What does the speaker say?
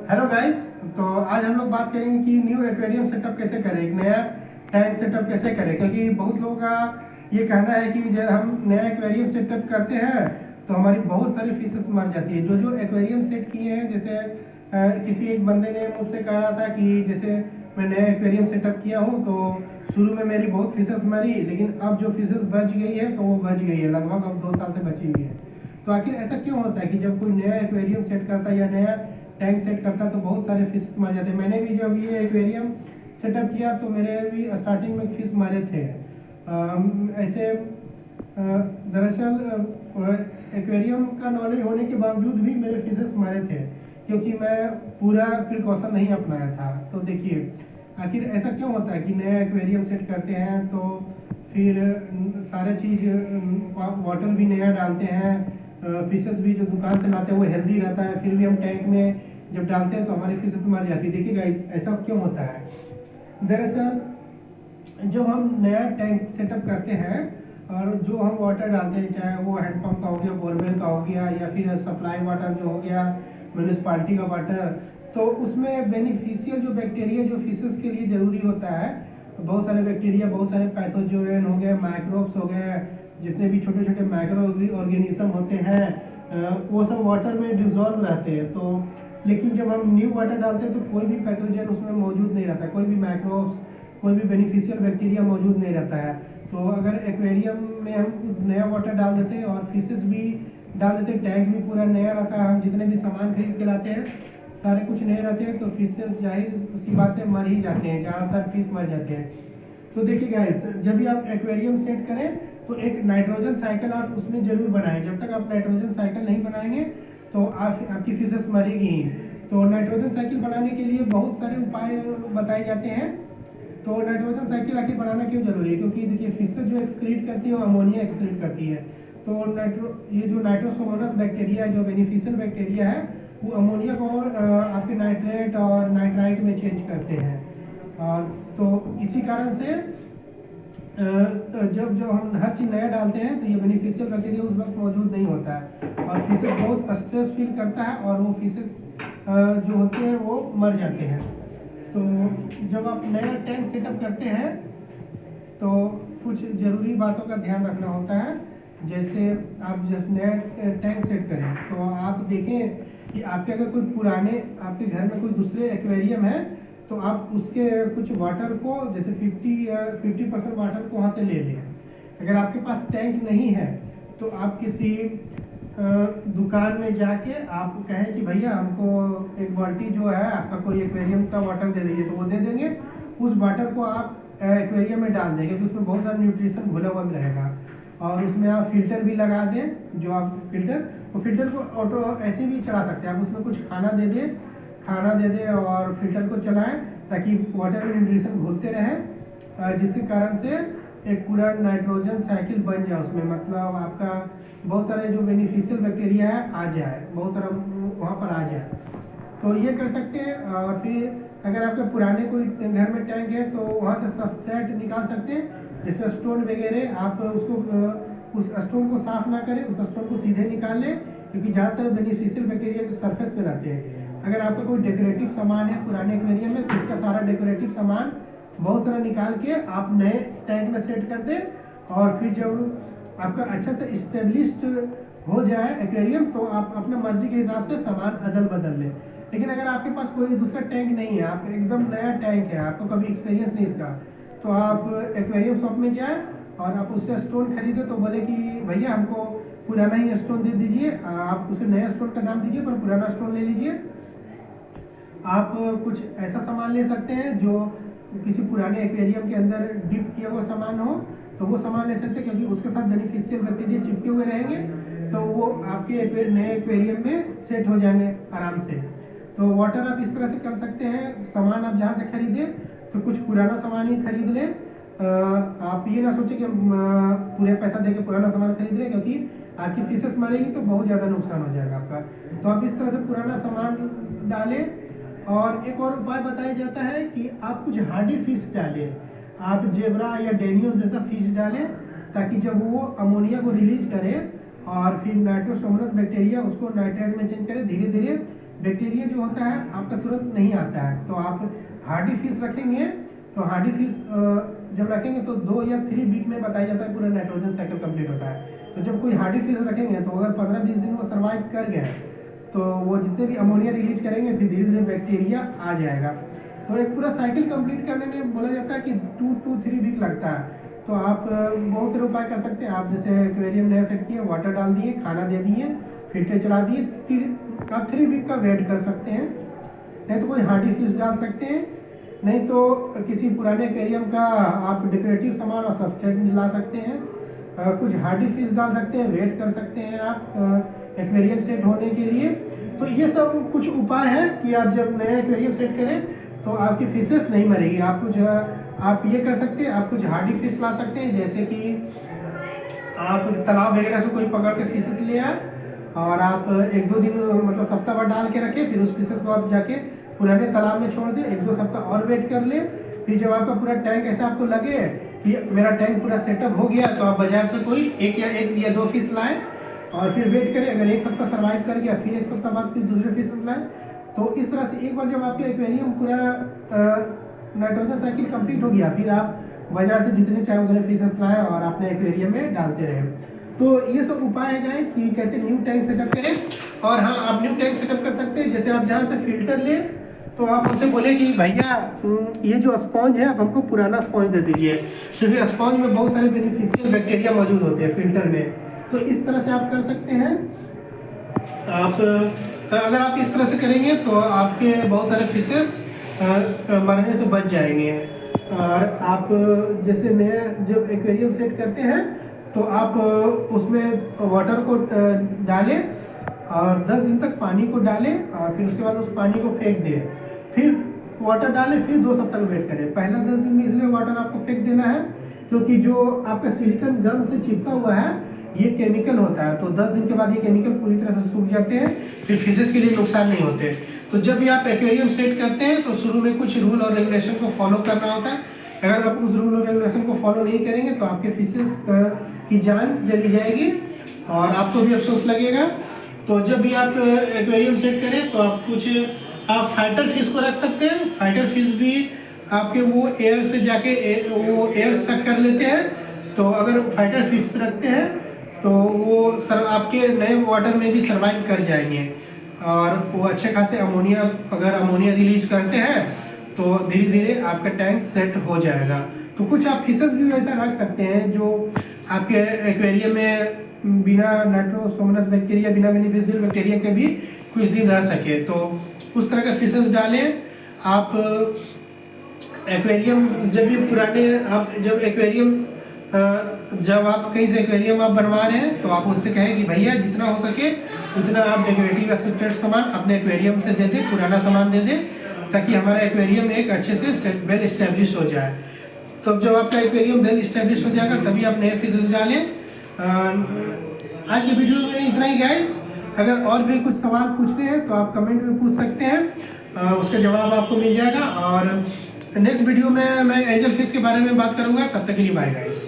Hello guys. तो आज हम लोग बात करेंगे कि न्यू एक्वेरियम सेटअप कैसे करें, एक नया टैंक सेटअप कैसे करें। क्योंकि बहुत लोगों का ये कहना है कि जब हम नया एक्वेरियम सेटअप करते हैं तो हमारी बहुत सारी फिशेस मर जाती है। जो जो एक्वेरियम सेट किए हैं, जैसे किसी एक बंदे ने मुझसे कहा था कि जैसे मैं नया एक्वेरियम सेटअप किया हूँ तो शुरू में मेरी बहुत फिशेस मरी, लेकिन अब जो फिशेस बच गई है तो वो बच गई है, लगभग अब 2 साल से बची हुई है। तो आखिर ऐसा क्यों होता है कि जब कोई नया एक्वेरियम सेट करता है या नया टैंक सेट करता है तो बहुत सारे फिश मर जाते हैं। मैंने भी जब ये एक्वेरियम सेटअप किया तो मेरे भी स्टार्टिंग में फिश मरे थे। ऐसे दरअसल एक्वेरियम का नॉलेज होने के बावजूद भी मेरे फिशेस मरे थे, क्योंकि मैं पूरा प्रिकॉशन नहीं अपनाया था। तो देखिए आखिर ऐसा क्यों होता है कि नया एक्वेरियम सेट करते हैं तो फिर सारे चीज़ वाटर भी नया डालते हैं, फिशेस भी जो दुकान से लाते हैं वो हेल्दी रहता है, फिर भी हम टैंक में जब डालते हैं तो हमारी फिशेस मर जाती है। देखिए गाइस ऐसा क्यों होता है। दरअसल जब हम नया टैंक सेटअप करते हैं और जो हम वाटर डालते हैं, चाहे वो हैंडपम्प का हो गया, बोरवेल का हो गया, या फिर सप्लाई वाटर जो हो गया म्यूनिसपालिटी का वाटर, तो उसमें बेनिफिशियल जो बैक्टीरिया जो फिशेस के लिए ज़रूरी होता है, बहुत सारे बैक्टीरिया, बहुत सारे पैथोजोन हो गए, माइक्रोब्स हो गए, जितने भी छोटे छोटे माइक्रो ऑर्गेनिज्म होते हैं वो सब वाटर में डिजॉल्व रहते हैं। तो लेकिन जब हम न्यू वाटर डालते हैं तो कोई भी पैथोजन उसमें मौजूद नहीं रहता, कोई भी माइक्रोब्स, कोई भी बेनिफिशियल बैक्टीरिया मौजूद नहीं रहता है। तो अगर एक्वेरियम में हम नया वाटर डाल देते हैं और फिशेस भी डाल देते हैं, टैंक भी पूरा नया रहता है, हम जितने भी सामान खरीद के लाते हैं सारे कुछ नए रहते हैं, तो फिशेस जाहिर सी बात है मर ही जाते हैं, ज़्यादातर फिश मर जाते हैं। तो देखिए गाइस, जब भी आप एक्वेरियम सेट करें तो एक नाइट्रोजन साइकिल आप उसमें जरूर बनाएं। जब तक आप नाइट्रोजन साइकिल नहीं बनाएंगे तो आपकी फिशेस मरेगी ही। तो नाइट्रोजन साइकिल बनाने के लिए बहुत सारे उपाय बताए जाते हैं। तो नाइट्रोजन साइकिल आखिर बनाना क्यों जरूरी है, क्योंकि देखिए फिशेस जो एक्सक्रीट करती है वो अमोनिया एक्सक्रीट करती है। तो ये जो नाइट्रोसोमोनस बैक्टीरिया है, जो बेनिफिशियल बैक्टीरिया है, वो अमोनिया को आपके नाइट्रेट और नाइट्राइट में चेंज करते हैं। और तो इसी कारण से जब जो हम हर चीज़ नया डालते हैं तो ये बेनिफिशियल बैक्टीरिया उस वक्त मौजूद नहीं होता है और फिशेस बहुत स्ट्रेस फील करता है और वो फिशेस जो होते हैं वो मर जाते हैं। तो जब आप नया टैंक सेटअप करते हैं तो कुछ ज़रूरी बातों का ध्यान रखना होता है। जैसे आप जब नया टैंक सेट करें तो आप देखें कि आपके अगर कोई पुराने आपके घर में कोई दूसरे एक्वेरियम है तो आप उसके कुछ वाटर को, जैसे 50% वाटर को वहाँ से ले लें। अगर आपके पास टैंक नहीं है तो आप किसी दुकान में जाके आप कहें कि भैया हमको एक बाल्टी जो है आपका कोई एक्वेरियम का वाटर दे दीजिए, तो वो दे देंगे। उस वाटर को आप एक्वेरियम में डाल देंगे, क्योंकि उसमें बहुत सारा न्यूट्रिशन घुला हुआ रहेगा। और उसमें आप फिल्टर भी लगा दें, जो आप फिल्टर को ऑटो ऐसे भी चला सकते हैं। आप उसमें कुछ खाना दे दें और फिल्टर को चलाएं ताकि वाटर में न्यूट्रिशन घुलते रहें, जिसके कारण से एक पूरा नाइट्रोजन साइकिल बन जाए उसमें, मतलब आपका बहुत सारे जो बेनिफिशियल बैक्टीरिया है आ जाए, बहुत सारा वहाँ पर आ जाए। तो ये कर सकते हैं। और फिर अगर आपके पुराने कोई घर में टैंक है तो वहाँ से सब्सट्रेट निकाल सकते हैं, जैसे स्टोन वगैरह। आप उसको उस स्टोन को साफ ना करें, उस स्टोन को सीधे निकाल लें, क्योंकि ज़्यादातर बेनिफिशियल बैक्टीरिया जो सरफेस पे रहते हैं। अगर आपका कोई डेकोरेटिव सामान है पुराने एक्वेरियम में तो उसका सारा डेकोरेटिव सामान बहुत सारा निकाल के आप नए टैंक में सेट कर दें। और फिर जब आपका अच्छा से इस्टेब्लिश्ड हो जाए एक्वेरियम तो आप अपने मर्जी के हिसाब से सामान अदल बदल लें। लेकिन अगर आपके पास कोई दूसरा टैंक नहीं है, आप एकदम नया टैंक है, आपको कभी एक्सपीरियंस नहीं इसका, तो आप एक्वेरियम शॉप में जाए और आप उससे स्टोन खरीदे तो बोले कि भैया हमको पुराना ही स्टोन दे दीजिए, आप उसे नया स्टोन का दाम दीजिए पर पुराना स्टोन ले लीजिए। आप कुछ ऐसा सामान ले सकते हैं जो किसी पुराने एक्वेरियम के अंदर डिप किया हुआ सामान हो, तो वो सामान ले सकते हैं, क्योंकि उसके साथ बेनिफिशियल बैक्टीरिया चिपके हुए रहेंगे तो वो आपके नए एक्वेरियम में सेट हो जाएंगे आराम से। तो वाटर आप इस तरह से कर सकते हैं, सामान आप जहाँ से खरीदें तो कुछ पुराना सामान ही खरीद लें। आप ये ना सोचें कि पूरे पैसा देके पुराना सामान खरीद लें, क्योंकि आपकी फिशेस मरेगी तो बहुत ज़्यादा नुकसान हो जाएगा आपका। तो आप इस तरह से पुराना सामान डालें। और एक और उपाय बताया जाता है कि आप कुछ हार्डी फिश डालें, आप जेब्रा या डेनियोस जैसा फिश डालें, ताकि जब वो अमोनिया को रिलीज करे और फिर नाइट्रोसोमोनस बैक्टीरिया उसको नाइट्रेट में चेंज करे, धीरे धीरे बैक्टीरिया जो होता है आपका तुरंत नहीं आता है। तो आप हार्डी फिश रखेंगे, तो हार्डी फिश जब रखेंगे तो 2 या 3 वीक में बताया जाता है पूरा नाइट्रोजन साइकिल कंप्लीट होता है। तो जब कोई हार्डी फिश रखेंगे तो अगर 15-20 दिन वो सर्वाइव कर गए तो वो जितने भी अमोनिया रिलीज करेंगे फिर धीरे धीरे बैक्टीरिया आ जाएगा। तो एक पूरा साइकिल कंप्लीट करने में बोला जाता है कि 2 to 3 वीक लगता है। तो आप बहुत सारे उपाय कर सकते हैं। आप जैसे एक्वेरियम नया सेट किए, वाटर डाल दिए, खाना दे दिए, फिल्टर चला दिए, आप 3 वीक का वेट कर सकते हैं। नहीं तो कोई हार्डी फिश डाल सकते हैं, नहीं तो किसी पुराने एक्वेरियम का आप डेकोरेटिव सामान और सब्सटेंट ला सकते हैं। कुछ हार्डी फिश डाल सकते हैं, वेट कर सकते हैं आप एक्वेरियम सेट होने के लिए। तो ये सब कुछ उपाय है कि आप जब नया एक्वेरियम सेट करें तो आपकी फिशेस नहीं मरेगी। आप ये कर सकते हैं, आप कुछ हार्डी फिश ला सकते हैं, जैसे कि आप तालाब वगैरह से कोई पकड़ के फिशेस ले आए और आप 1-2 दिन मतलब सप्ताह भर डाल के रखें, फिर उस फिशेस को आप जाके पुराने तालाब में छोड़ दें, 1-2 सप्ताह और वेट कर ले। फिर जब आपका पूरा टैंक ऐसा आपको लगे कि मेरा टैंक पूरा सेटअप हो गया तो आप बाजार से कोई एक या दो फिश लाएं और फिर वेट करें। अगर 1 सप्ताह सर्वाइव कर गया फिर 1 सप्ताह बाद फिर दूसरे फिशेस लाएं। तो इस तरह से एक बार जब आपके एक्वेरियम पूरा नाइट्रोजन साइकिल कंप्लीट हो गया फिर आप बाजार से जितने चाहे उतने फिशेस लाएं और अपने एक्वेरियम में डालते रहें। तो ये सब उपाय है गाइस कि कैसे न्यू टैंक सेटअप करें। और हाँ, आप न्यू टैंक सेटअप कर सकते हैं। जैसे आप जहाँ से फिल्टर लें तो आप उनसे बोले कि भैया ये जो स्पॉन्ज है आप हमको पुराना स्पॉन्ज दे दीजिए, क्योंकि स्पॉन्ज में बहुत सारे बेनिफिशियल बैक्टीरिया मौजूद होते हैं फिल्टर में। तो इस तरह से आप कर सकते हैं। आप अगर आप इस तरह से करेंगे तो आपके बहुत सारे फिशेस मरने से बच जाएंगे। और आप जैसे नया जब एक्वेरियम सेट करते हैं तो आप उसमें वाटर को डालें और 10 दिन तक पानी को डालें और फिर उसके बाद उस पानी को फेंक दें। फिर वाटर डालें, फिर 2 सप्ताह वेट करें। पहला 10 दिन में इसलिए वाटर आपको फेंक देना है क्योंकि जो आपका सिलिकॉन गम से चिपका हुआ है ये केमिकल होता है। तो 10 दिन के बाद ये केमिकल पूरी तरह से सूख जाते हैं, फिर फिशेस के लिए नुकसान नहीं होते। तो जब भी आप एक्वेरियम सेट करते हैं तो शुरू में कुछ रूल और रेगुलेशन को फॉलो करना होता है। अगर आप उस रूल और रेगुलेशन को फॉलो नहीं करेंगे तो आपके फिशेस की जान चली जाएगी और आपको भी अफसोस लगेगा। तो जब भी आप एक्वेरियम सेट करें तो आप फाइटर फिश को रख सकते हैं। फाइटर फिश भी आपके वो एयर से जाके वो एयर सक कर लेते हैं। तो अगर फाइटर फिश रखते हैं तो वो आपके नए वाटर में भी सर्वाइव कर जाएंगे और वो अच्छे खासे अमोनिया रिलीज करते हैं तो धीरे धीरे आपका टैंक सेट हो जाएगा। तो कुछ आप फिशेस भी वैसा रख सकते हैं जो आपके एक्वेरियम में बिना नाइट्रोसोमोनास बैक्टीरिया, बिना बेनिफिशियल बैक्टीरिया के भी कुछ दिन रह सके। तो उस तरह के फिशेस डालें। आप एक्वेरियम जब आप कहीं से एक्वेरियम आप बनवा रहे हैं तो आप उससे कहें कि भैया जितना हो सके उतना आप डेकोरेटिव असिस्टेंट सामान अपने एक्वेरियम से दे दें, पुराना सामान दे दें, ताकि हमारा एक्वेरियम एक अच्छे से वेल इस्टेब्लिश हो जाए। तब जब आपका एक्वेरियम वेल इस्टेब्लिश हो जाएगा तभी आप नए फिशेस डालें। आज की वीडियो में इतना ही गाइस। अगर और भी कुछ सवाल पूछने हैं तो आप कमेंट में पूछ सकते हैं, उसका जवाब आपको मिल जाएगा। और नेक्स्ट वीडियो में मैं एंजल फिश के बारे में बात करूंगा। तब तक के लिए बाय गाइस।